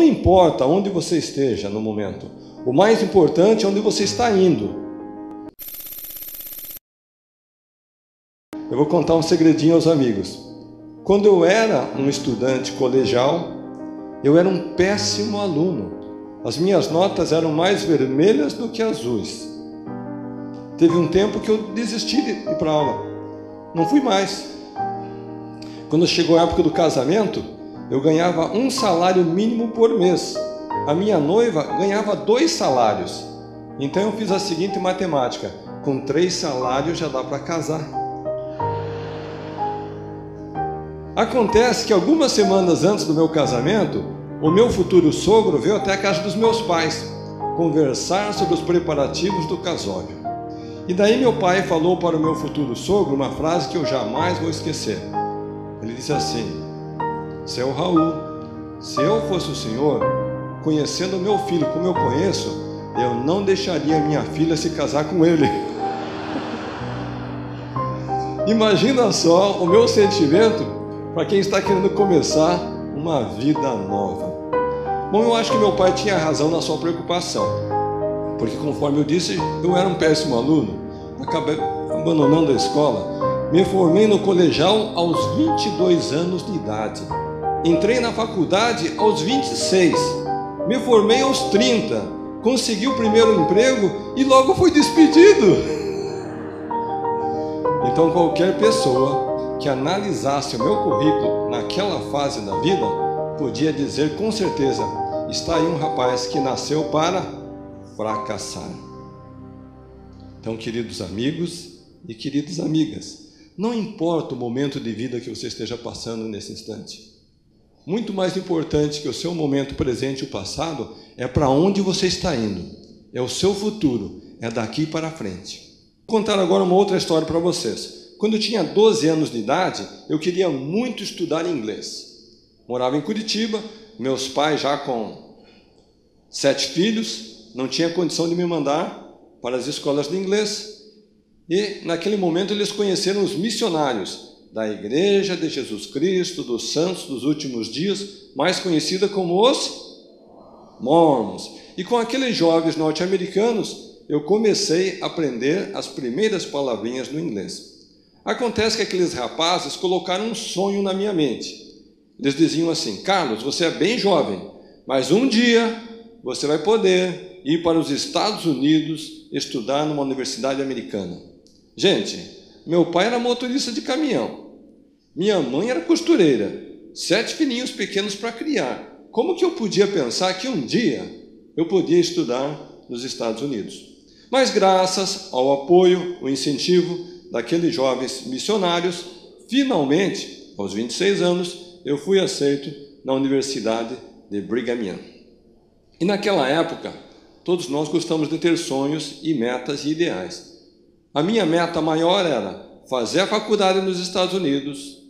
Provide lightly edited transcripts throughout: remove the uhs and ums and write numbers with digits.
Não importa onde você esteja no momento, o mais importante é onde você está indo. Eu vou contar um segredinho aos amigos. Quando eu era um estudante colegial, eu era um péssimo aluno. As minhas notas eram mais vermelhas do que azuis. Teve um tempo que eu desisti de ir para a aula. Não fui mais. Quando chegou a época do casamento, eu ganhava 1 salário mínimo por mês. A minha noiva ganhava 2 salários. Então eu fiz a seguinte matemática: com 3 salários já dá para casar. Acontece que algumas semanas antes do meu casamento, o meu futuro sogro veio até a casa dos meus pais conversar sobre os preparativos do casório. E daí meu pai falou para o meu futuro sogro uma frase que eu jamais vou esquecer. Ele disse assim: seu Raul, se eu fosse o senhor, conhecendo o meu filho como eu conheço, eu não deixaria minha filha se casar com ele. Imagina só o meu sentimento para quem está querendo começar uma vida nova. Bom, eu acho que meu pai tinha razão na sua preocupação, porque conforme eu disse, eu era um péssimo aluno, acabei abandonando a escola. Me formei no colegial aos 22 anos de idade. Entrei na faculdade aos 26. Me formei aos 30. Consegui o primeiro emprego e logo fui despedido. Então qualquer pessoa que analisasse o meu currículo naquela fase da vida podia dizer com certeza: está aí um rapaz que nasceu para fracassar. Então, queridos amigos e queridas amigas, não importa o momento de vida que você esteja passando nesse instante. Muito mais importante que o seu momento presente e o passado é para onde você está indo. É o seu futuro, é daqui para frente. Vou contar agora uma outra história para vocês. Quando eu tinha 12 anos de idade, eu queria muito estudar inglês. Morava em Curitiba, meus pais já com 7 filhos, não tinha condição de me mandar para as escolas de inglês. E naquele momento eles conheceram os missionários da Igreja de Jesus Cristo dos Santos dos Últimos Dias, mais conhecida como os Mormons. E com aqueles jovens norte-americanos, eu comecei a aprender as primeiras palavrinhas no inglês. Acontece que aqueles rapazes colocaram um sonho na minha mente. Eles diziam assim: Carlos, você é bem jovem, mas um dia você vai poder ir para os Estados Unidos estudar numa universidade americana. Gente, meu pai era motorista de caminhão, minha mãe era costureira, 7 filhinhos pequenos para criar. Como que eu podia pensar que um dia eu podia estudar nos Estados Unidos? Mas graças ao apoio, o incentivo daqueles jovens missionários, finalmente, aos 26 anos, eu fui aceito na Universidade de Brigham Young. E naquela época, todos nós gostamos de ter sonhos e metas e ideais. A minha meta maior era fazer a faculdade nos Estados Unidos,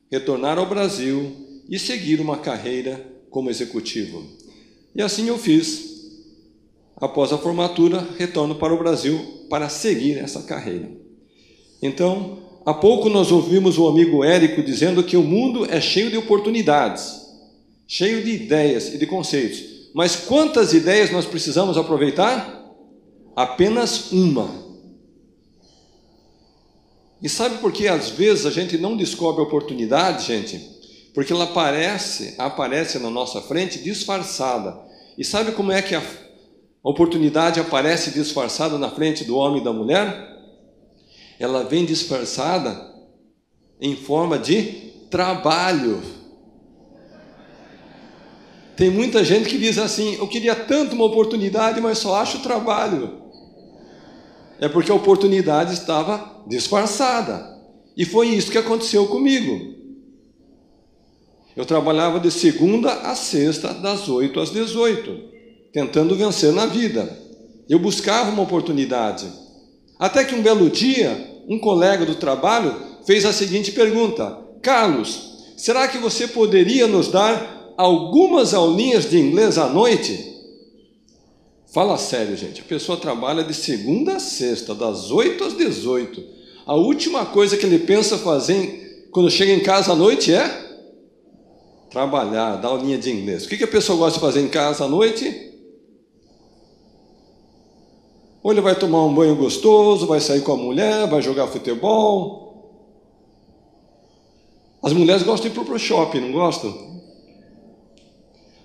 retornar ao Brasil e seguir uma carreira como executivo. E assim eu fiz. Após a formatura, retorno para o Brasil para seguir essa carreira. Então, há pouco nós ouvimos o amigo Érico dizendo que o mundo é cheio de oportunidades, cheio de ideias e de conceitos. Mas quantas ideias nós precisamos aproveitar? Apenas uma. E sabe por que às vezes a gente não descobre a oportunidade, gente? Porque ela aparece na nossa frente disfarçada. E sabe como é que a oportunidade aparece disfarçada na frente do homem e da mulher? Ela vem disfarçada em forma de trabalho. Tem muita gente que diz assim: eu queria tanto uma oportunidade, mas só acho trabalho. É porque a oportunidade estava disfarçada. E foi isso que aconteceu comigo. Eu trabalhava de segunda a sexta, das 8 às 18, tentando vencer na vida. Eu buscava uma oportunidade. Até que um belo dia, um colega do trabalho fez a seguinte pergunta: Carlos, será que você poderia nos dar algumas aulinhas de inglês à noite? Fala sério, gente. A pessoa trabalha de segunda a sexta, das 8 às 18. A última coisa que ele pensa fazer quando chega em casa à noite é trabalhar, dar aulinha de inglês. O que a pessoa gosta de fazer em casa à noite? Ou ele vai tomar um banho gostoso, vai sair com a mulher, vai jogar futebol. As mulheres gostam de ir para o shopping, não gostam?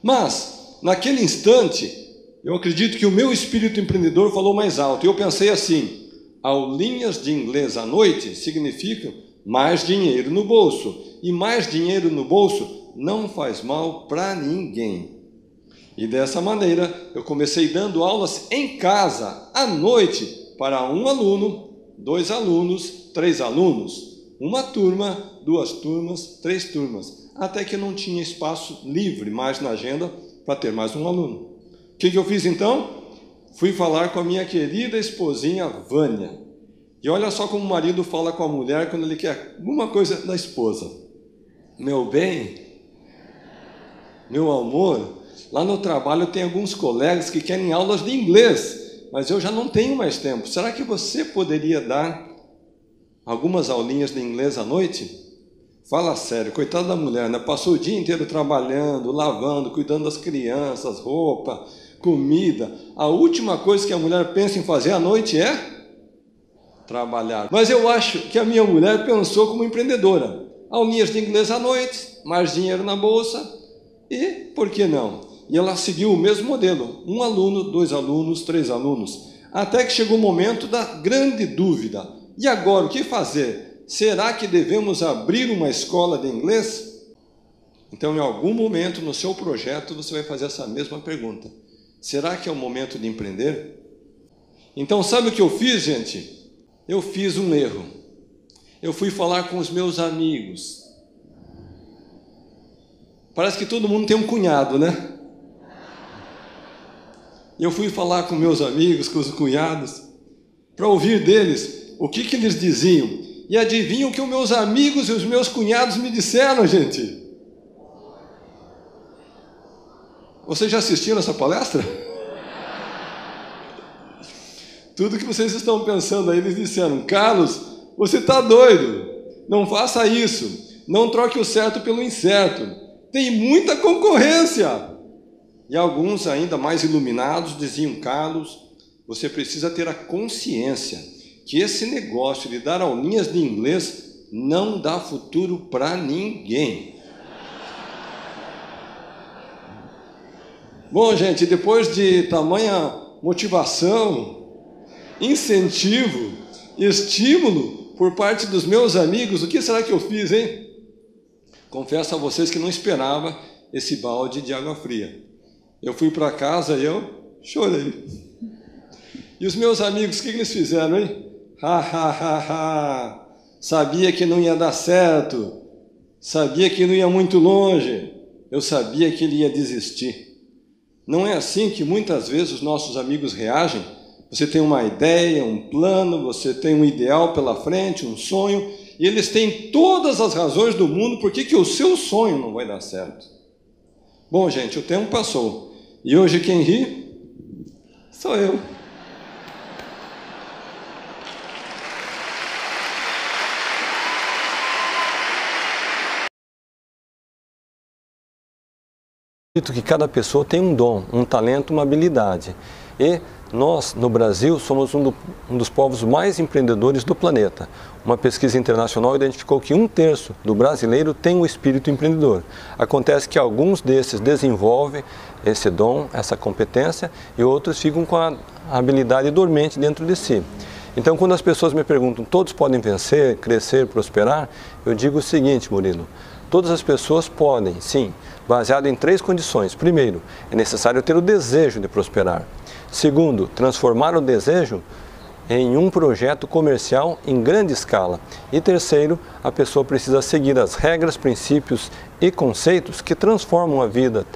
Mas, naquele instante, eu acredito que o meu espírito empreendedor falou mais alto. E eu pensei assim, aulinhas de inglês à noite significam mais dinheiro no bolso. E mais dinheiro no bolso não faz mal para ninguém. E dessa maneira, eu comecei dando aulas em casa, à noite, para um aluno, 2 alunos, 3 alunos, uma turma, 2 turmas, 3 turmas, até que não tinha espaço livre mais na agenda para ter mais um aluno. O que eu fiz então? Fui falar com a minha querida esposinha Vânia. E olha só como o marido fala com a mulher quando ele quer alguma coisa da esposa. Meu bem, meu amor, lá no trabalho tem alguns colegas que querem aulas de inglês, mas eu já não tenho mais tempo. Será que você poderia dar algumas aulinhas de inglês à noite? Fala sério, coitada da mulher, né? Passou o dia inteiro trabalhando, lavando, cuidando das crianças, roupa, comida. A última coisa que a mulher pensa em fazer à noite é trabalhar. Mas eu acho que a minha mulher pensou como empreendedora. Aulinhas de inglês à noite, mais dinheiro na bolsa e, por que não? E ela seguiu o mesmo modelo, 1 aluno, 2 alunos, 3 alunos, até que chegou o momento da grande dúvida. E agora, o que fazer? Será que devemos abrir uma escola de inglês? Então, em algum momento no seu projeto, você vai fazer essa mesma pergunta. Será que é o momento de empreender? Então, sabe o que eu fiz, gente? Eu fiz um erro. Eu fui falar com os meus amigos. Parece que todo mundo tem um cunhado, né? Eu fui falar com meus amigos, com os cunhados, para ouvir deles o que eles diziam. E adivinham o que os meus amigos e os meus cunhados me disseram, gente? Vocês já assistiram essa palestra? Tudo que vocês estão pensando aí, eles disseram: Carlos, você está doido, não faça isso, não troque o certo pelo incerto, tem muita concorrência. E alguns ainda mais iluminados diziam: Carlos, você precisa ter a consciência que esse negócio de dar aulinhas de inglês não dá futuro para ninguém. Bom, gente, depois de tamanha motivação, incentivo, estímulo por parte dos meus amigos, o que será que eu fiz, hein? Confesso a vocês que não esperava esse balde de água fria. Eu fui para casa e eu chorei. E os meus amigos, o que eles fizeram, hein? Sabia que não ia dar certo, sabia que não ia muito longe, eu sabia que ele ia desistir. Não é assim que muitas vezes os nossos amigos reagem? Você tem uma ideia, um plano, você tem um ideal pela frente, um sonho, e eles têm todas as razões do mundo por que o seu sonho não vai dar certo. Bom, gente, o tempo passou, e hoje quem ri sou eu. Acredito que cada pessoa tem um dom, um talento, uma habilidade. E nós, no Brasil, somos um dos povos mais empreendedores do planeta. Uma pesquisa internacional identificou que 1/3 do brasileiro tem um espírito empreendedor. Acontece que alguns desses desenvolvem esse dom, essa competência, e outros ficam com a habilidade dormente dentro de si. Então, quando as pessoas me perguntam, todos podem vencer, crescer, prosperar, eu digo o seguinte, Murilo: todas as pessoas podem, sim, baseado em 3 condições. Primeiro, é necessário ter o desejo de prosperar. Segundo, transformar o desejo em um projeto comercial em grande escala. E terceiro, a pessoa precisa seguir as regras, princípios e conceitos que transformam a vida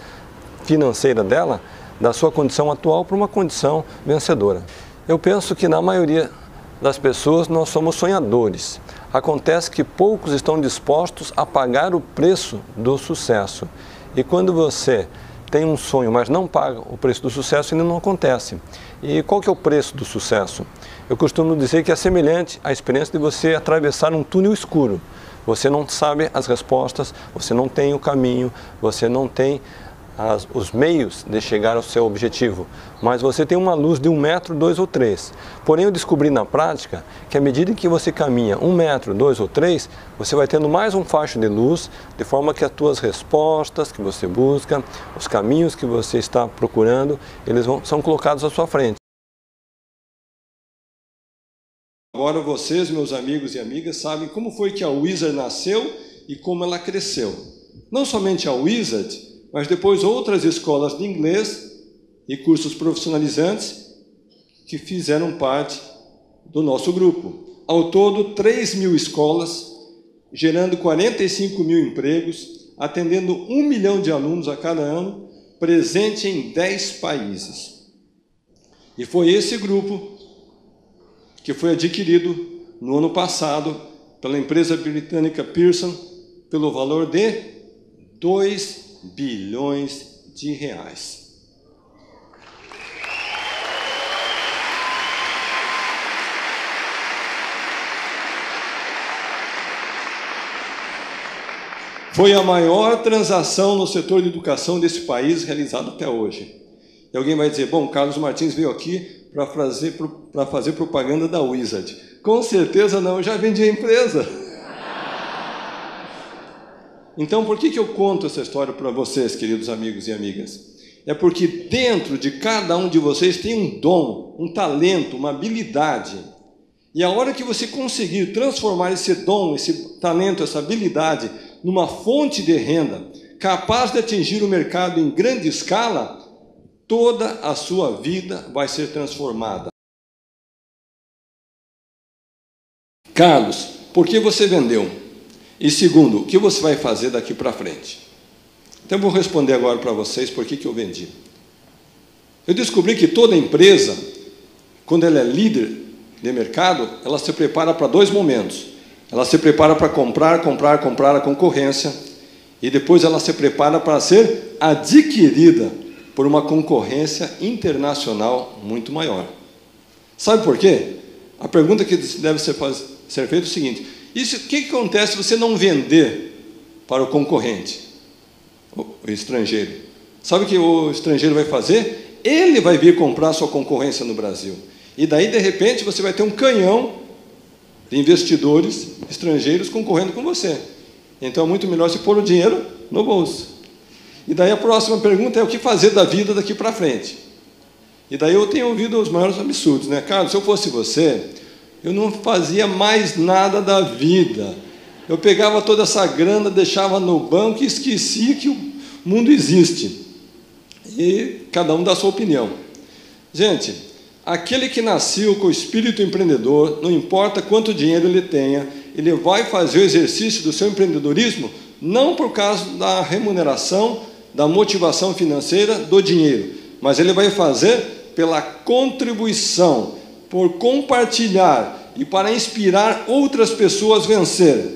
financeira dela, da sua condição atual, para uma condição vencedora. Eu penso que na maioria das pessoas nós somos sonhadores. Acontece que poucos estão dispostos a pagar o preço do sucesso. E quando você tem um sonho, mas não paga o preço do sucesso, ele não acontece. E qual que é o preço do sucesso? Eu costumo dizer que é semelhante à experiência de você atravessar um túnel escuro. Você não sabe as respostas, você não tem o caminho, você não tem os meios de chegar ao seu objetivo, mas você tem uma luz de 1 metro, 2 ou 3. Porém, eu descobri na prática que à medida em que você caminha 1 metro, 2 ou 3, você vai tendo mais um facho de luz, de forma que as tuas respostas que você busca, os caminhos que você está procurando, são colocados à sua frente. Agora vocês, meus amigos e amigas, sabem como foi que a Wizard nasceu e como ela cresceu. Não somente a Wizard, mas depois outras escolas de inglês e cursos profissionalizantes que fizeram parte do nosso grupo. Ao todo, 3.000 escolas, gerando 45.000 empregos, atendendo 1 milhão de alunos a cada ano, presente em 10 países. E foi esse grupo que foi adquirido no ano passado pela empresa britânica Pearson pelo valor de 2 bilhões de reais. Foi a maior transação no setor de educação desse país realizada até hoje. E alguém vai dizer, bom, Carlos Martins veio aqui para fazer propaganda da Wizard. Com certeza não, eu já vendi a empresa. Então, por que eu conto essa história para vocês, queridos amigos e amigas? É porque dentro de cada um de vocês tem um dom, um talento, uma habilidade. E a hora que você conseguir transformar esse dom, esse talento, essa habilidade numa fonte de renda, capaz de atingir o mercado em grande escala, toda a sua vida vai ser transformada. Carlos, por que você vendeu? E segundo, o que você vai fazer daqui para frente? Então, eu vou responder agora para vocês por que eu vendi. Eu descobri que toda empresa, quando ela é líder de mercado, ela se prepara para 2 momentos. Ela se prepara para comprar a concorrência, e depois ela se prepara para ser adquirida por uma concorrência internacional muito maior. Sabe por quê? A pergunta que deve ser feita é o seguinte: o que acontece se você não vender para o concorrente, o estrangeiro? Sabe o que o estrangeiro vai fazer? Ele vai vir comprar a sua concorrência no Brasil. E daí, de repente, você vai ter um canhão de investidores estrangeiros concorrendo com você. Então, é muito melhor você pôr o dinheiro no bolso. E daí a próxima pergunta é o que fazer da vida daqui para frente. E daí eu tenho ouvido os maiores absurdos, né? Carlos, se eu fosse você, eu não fazia mais nada da vida. Eu pegava toda essa grana, deixava no banco e esquecia que o mundo existe. E cada um dá a sua opinião. Gente, aquele que nasceu com o espírito empreendedor, não importa quanto dinheiro ele tenha, ele vai fazer o exercício do seu empreendedorismo não por causa da remuneração, da motivação financeira, do dinheiro, mas ele vai fazer pela contribuição, por compartilhar e para inspirar outras pessoas a vencer.